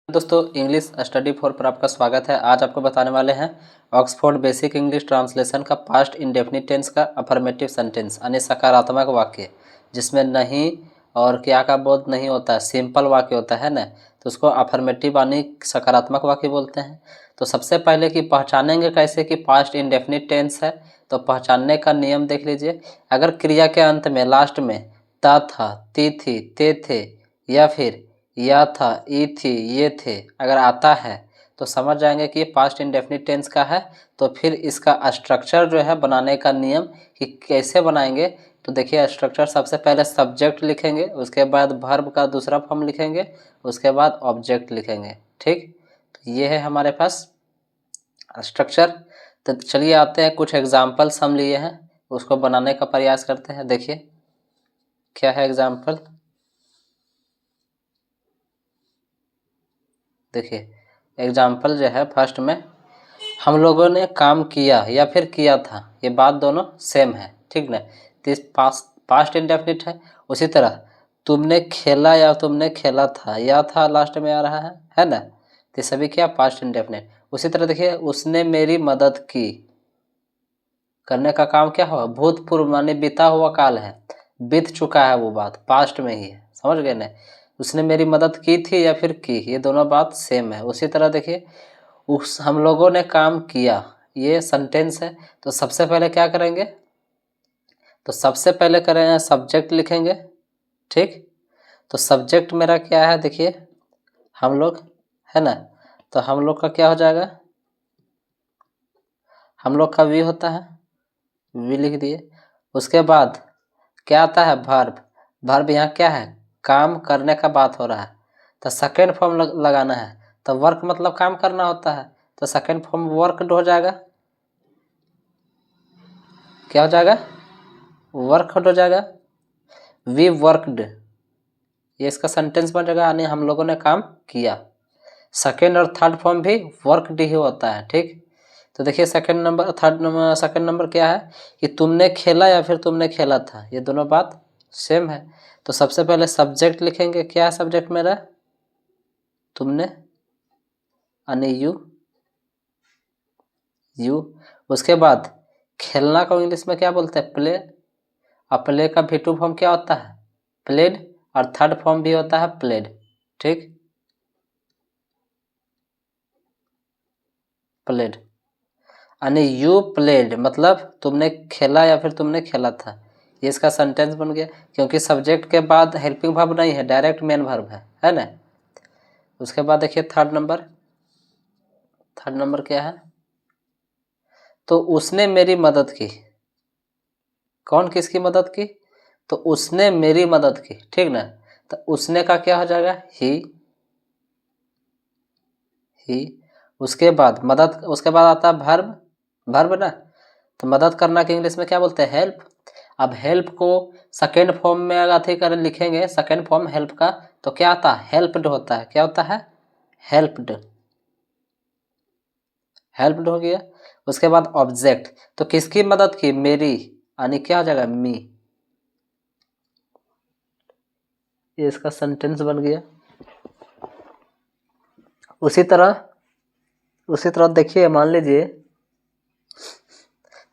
दोस्तों English study four पर आपका स्वागत है। आज आपको बताने वाले हैं ऑक्सफोर्ड बेसिक इंग्लिश ट्रांसलेशन का पास्ट इंडेफिनिट टेंस का अफर्मेटिव सेंटेंस यानी सकारात्मक वाक्य जिसमें नहीं और क्या का बोध नहीं होता है, सिंपल वाक्य होता है ना, तो उसको अफर्मेटिव यानी सकारात्मक वाक्य बोलते हैं। तो सबसे पहले कि पहचानेंगे कैसे कि पास्ट इंडेफिनिट टेंस है, तो पहचानने का नियम देख लीजिए। अगर क्रिया के अंत में लास्ट में ता था, ती थी, ते थे या फिर या था, ई थी, ये थे अगर आता है तो समझ जाएंगे कि ये पास्ट इंडेफिनिट टेंस का है। तो फिर इसका स्ट्रक्चर जो है बनाने का नियम कि कैसे बनाएंगे, तो देखिए स्ट्रक्चर सबसे पहले सब्जेक्ट लिखेंगे, उसके बाद वर्ब का दूसरा फॉर्म लिखेंगे, उसके बाद ऑब्जेक्ट लिखेंगे। ठीक, तो ये है हमारे पास स्ट्रक्चर। तो चलिए आते हैं, कुछ एग्जाम्पल्स हम लिए हैं उसको बनाने का प्रयास करते हैं। देखिए क्या है एग्जाम्पल। देखिए एग्जाम्पल जो है फर्स्ट में, हम लोगों ने काम किया या फिर किया था, ये बात दोनों सेम है, ठीक ना। तो पास्ट इंडेफिनिट है। उसी तरह तुमने खेला या तुमने खेला था, या था लास्ट में आ रहा है ना, तो सभी क्या पास्ट इंडेफिनिट। उसी तरह देखिए उसने मेरी मदद की, करने का काम क्या हुआ, भूतपूर्व माने बीता हुआ काल है, बीत चुका है वो बात, पास्ट में ही है, समझ गए ना। उसने मेरी मदद की थी या फिर की, ये दोनों बात सेम है। उसी तरह देखिए उस हम लोगों ने काम किया, ये सेंटेंस है। तो सबसे पहले क्या करेंगे, तो सबसे पहले करें सब्जेक्ट लिखेंगे। ठीक, तो सब्जेक्ट मेरा क्या है, देखिए हम लोग है ना, तो हम लोग का क्या हो जाएगा, हम लोग का वी होता है, वी लिख दिए। उसके बाद क्या आता है, वर्ब। वर्ब यहाँ क्या है, काम करने का बात हो रहा है, तो सेकेंड फॉर्म लगाना है। तो वर्क मतलब काम करना होता है, तो सेकेंड फॉर्म वर्कड हो जाएगा। क्या हो जाएगा, वर्कड हो जाएगा, वी वर्कड, ये इसका सेंटेंस बन जाएगा, यानी हम लोगों ने काम किया। सेकेंड और थर्ड फॉर्म भी वर्कड ही होता है। ठीक, तो देखिए second number third number second number क्या है कि तुमने खेला या फिर तुमने खेला था, ये दोनों बात सेम है। तो सबसे पहले सब्जेक्ट लिखेंगे, क्या है सब्जेक्ट मेरा, तुमने यानी यू। उसके बाद खेलना को इंग्लिश में क्या बोलते हैं, प्ले। और प्ले का भी टू फॉर्म क्या होता है, प्लेड, और थर्ड फॉर्म भी होता है प्लेड। ठीक, प्लेड यानी यू प्लेड मतलब तुमने खेला या फिर तुमने खेला था, ये इसका सेंटेंस बन गया, क्योंकि सब्जेक्ट के बाद हेल्पिंग वर्ब नहीं है, डायरेक्ट मेन वर्ब है ना। उसके बाद देखिए थर्ड नंबर क्या है, तो उसने मेरी मदद की। कौन किसकी मदद की, तो उसने मेरी मदद की, ठीक ना। तो उसने का क्या हो जाएगा, ही। उसके बाद मदद, उसके बाद आता है वर्ब ना, तो मदद करना के इंग्लिश में क्या बोलते हैं, हेल्प। अब हेल्प को सेकेंड फॉर्म में अगर कर लिखेंगे, सेकेंड फॉर्म हेल्प का, तो क्या आता है, हेल्प्ड होता है। क्या होता है, हेल्प्ड, हेल्प्ड हो गया। उसके बाद ऑब्जेक्ट, तो किसकी मदद की, मेरी, यानी क्या हो जाएगा, मी। ये इसका सेंटेंस बन गया। उसी तरह देखिए, मान लीजिए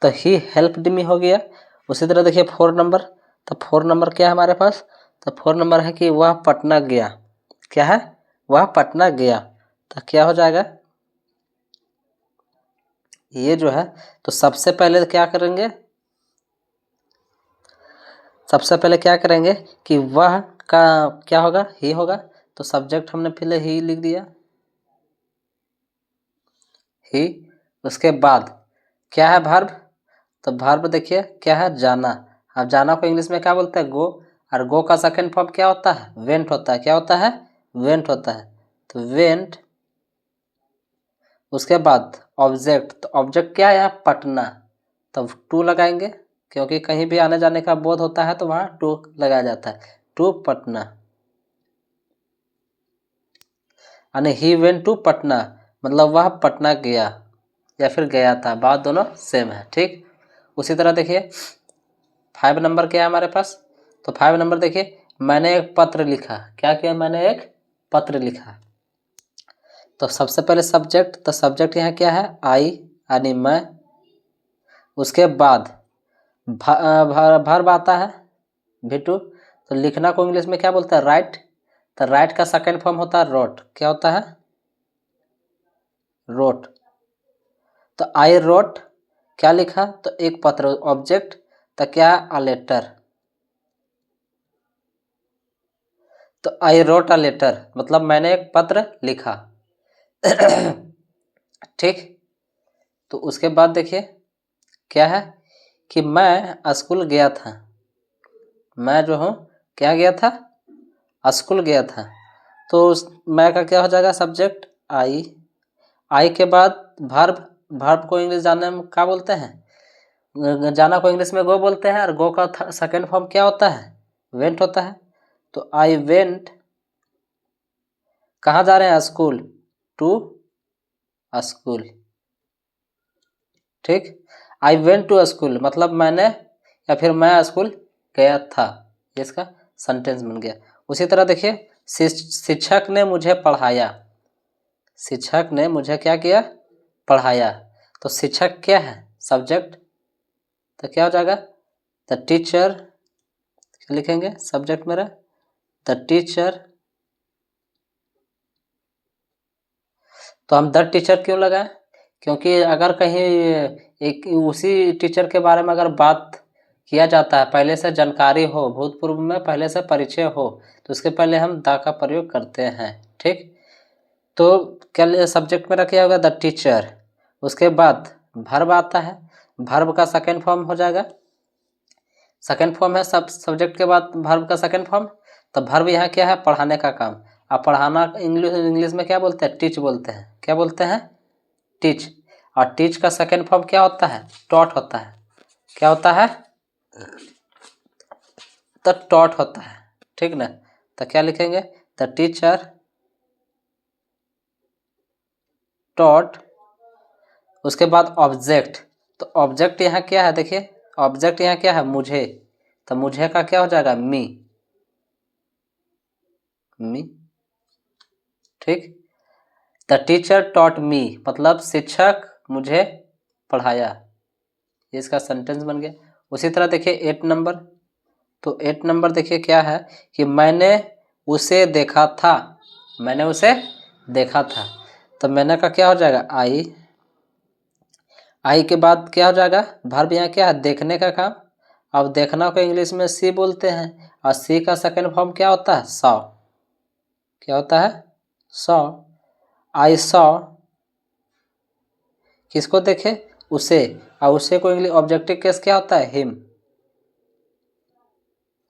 तो ही हेल्प्ड मी हो गया। उसी तरह देखिए फोर नंबर, तो फोर नंबर क्या है हमारे पास, तो फोर नंबर है कि वह पटना गया। क्या है, वह पटना गया, तो क्या हो जाएगा, ये जो है। तो सबसे पहले क्या करेंगे, सबसे पहले क्या करेंगे कि वह का क्या होगा, ही होगा। तो सब्जेक्ट हमने पहले ही लिख दिया, ही। उसके बाद क्या है, वर्ब। तो वर्ब देखिए क्या है, जाना। अब जाना को इंग्लिश में क्या बोलते हैं, गो। और गो का सेकंड फॉर्म क्या होता है, वेंट होता है। क्या होता है, वेंट होता है, तो वेंट। उसके बाद ऑब्जेक्ट, तो ऑब्जेक्ट क्या है यहाँ, पटना, तब टू लगाएंगे, क्योंकि कहीं भी आने जाने का बोध होता है तो वहाँ टू लगाया जाता है, टू पटना, यानी ही वेंट टू पटना, मतलब वह पटना गया या फिर गया था, बात दोनों सेम है। ठीक, उसी तरह देखिए फाइव नंबर क्या है हमारे पास, तो फाइव नंबर देखिए, मैंने एक पत्र लिखा। क्या किया, मैंने एक पत्र लिखा। तो सबसे पहले सब्जेक्ट, तो सब्जेक्ट यहाँ क्या है, आई यानी मैं। उसके बाद वर्ब आता है V2। तो लिखना को इंग्लिश में क्या बोलते हैं, राइट। तो राइट का सेकेंड फॉर्म होता है रोट। क्या होता है, रोट। तो आई रोट, क्या लिखा, तो एक पत्र। ऑब्जेक्ट तो क्या, अ लेटर। तो आई रोट अ लेटर मतलब मैंने एक पत्र लिखा। ठीक। तो उसके बाद देखिए क्या है कि मैं स्कूल गया था। मैं जो हूँ क्या गया था, स्कूल गया था। तो मैं का क्या हो जाएगा, सब्जेक्ट आई। आई के बाद वर्ब। वर्ब को इंग्लिश जानने में क्या बोलते हैं, जाना को इंग्लिश में गो बोलते हैं, और गो का सेकेंड फॉर्म क्या होता है, वेंट होता है। तो आई वेंट, कहाँ जा रहे हैं, स्कूल, टू स्कूल। ठीक। आई वेंट टू स्कूल मतलब मैंने या फिर मैं स्कूल गया था, ये इसका सेंटेंस बन गया। उसी तरह देखिए शिक्षक ने मुझे पढ़ाया। शिक्षक ने मुझे क्या किया, पढ़ाया। तो शिक्षक क्या है, सब्जेक्ट। तो क्या हो जाएगा, द टीचर, क्या लिखेंगे सब्जेक्ट मेरा, द टीचर। तो हम द टीचर क्यों लगाएं, क्योंकि अगर कहीं एक उसी टीचर के बारे में अगर बात किया जाता है, पहले से जानकारी हो, भूतपूर्व में पहले से परिचय हो, तो उसके पहले हम द का प्रयोग करते हैं। ठीक। तो क्या सब्जेक्ट में रखिए होगा द टीचर। उसके बाद वर्ब आता है। वर्ब का सेकेंड फॉर्म हो जाएगा, सेकेंड फॉर्म है सब्जेक्ट के बाद वर्ब का सेकेंड फॉर्म। तो वर्ब यहाँ क्या है, पढ़ाने का काम। अब पढ़ाना इंग्लिश में क्या बोलते हैं, टीच बोलते हैं। क्या बोलते हैं, टीच। और टीच का सेकेंड फॉर्म क्या होता है, टॉट होता है। क्या होता है, तो टॉट होता है। ठीक ना। तो क्या लिखेंगे, द टीचर टॉट। उसके बाद ऑब्जेक्ट। तो ऑब्जेक्ट यहाँ क्या है, देखिए ऑब्जेक्ट यहाँ क्या है, मुझे। तो मुझे का क्या हो जाएगा, मी। मी। ठीक। द टीचर टॉट मी मतलब शिक्षक मुझे पढ़ाया, ये इसका सेंटेंस बन गया। उसी तरह देखिए 8 नंबर। तो 8 नंबर देखिए क्या है कि मैंने उसे देखा था। मैंने उसे देखा था। तो मैंने का क्या हो जाएगा, आई। आई के बाद क्या हो जाएगा, वर्ब यहाँ क्या है, देखने का काम। अब देखना को इंग्लिश में सी बोलते हैं, और सी का सेकेंड फॉर्म क्या होता है, सॉ। क्या होता है, सॉ। आई सॉ, किसको देखे, उसे। और उसे को इंग्लिश ऑब्जेक्टिव केस क्या होता है, हिम।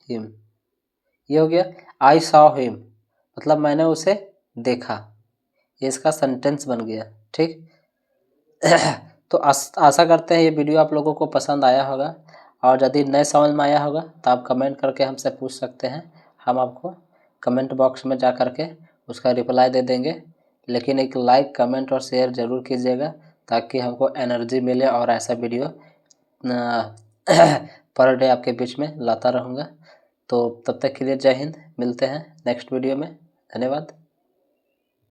हिम, ये हो गया। आई सॉ हिम मतलब मैंने उसे देखा, ये इसका सेंटेंस बन गया। ठीक। तो आशा करते हैं ये वीडियो आप लोगों को पसंद आया होगा, और यदि नए समझ में आया होगा तो आप कमेंट करके हमसे पूछ सकते हैं। हम आपको कमेंट बॉक्स में जा करके उसका रिप्लाई दे देंगे। लेकिन एक लाइक, कमेंट और शेयर ज़रूर कीजिएगा, ताकि हमको एनर्जी मिले और ऐसा वीडियो पर डे आपके बीच में लाता रहूँगा। तो तब तक के लिए जय हिंद, मिलते हैं नेक्स्ट वीडियो में। धन्यवाद।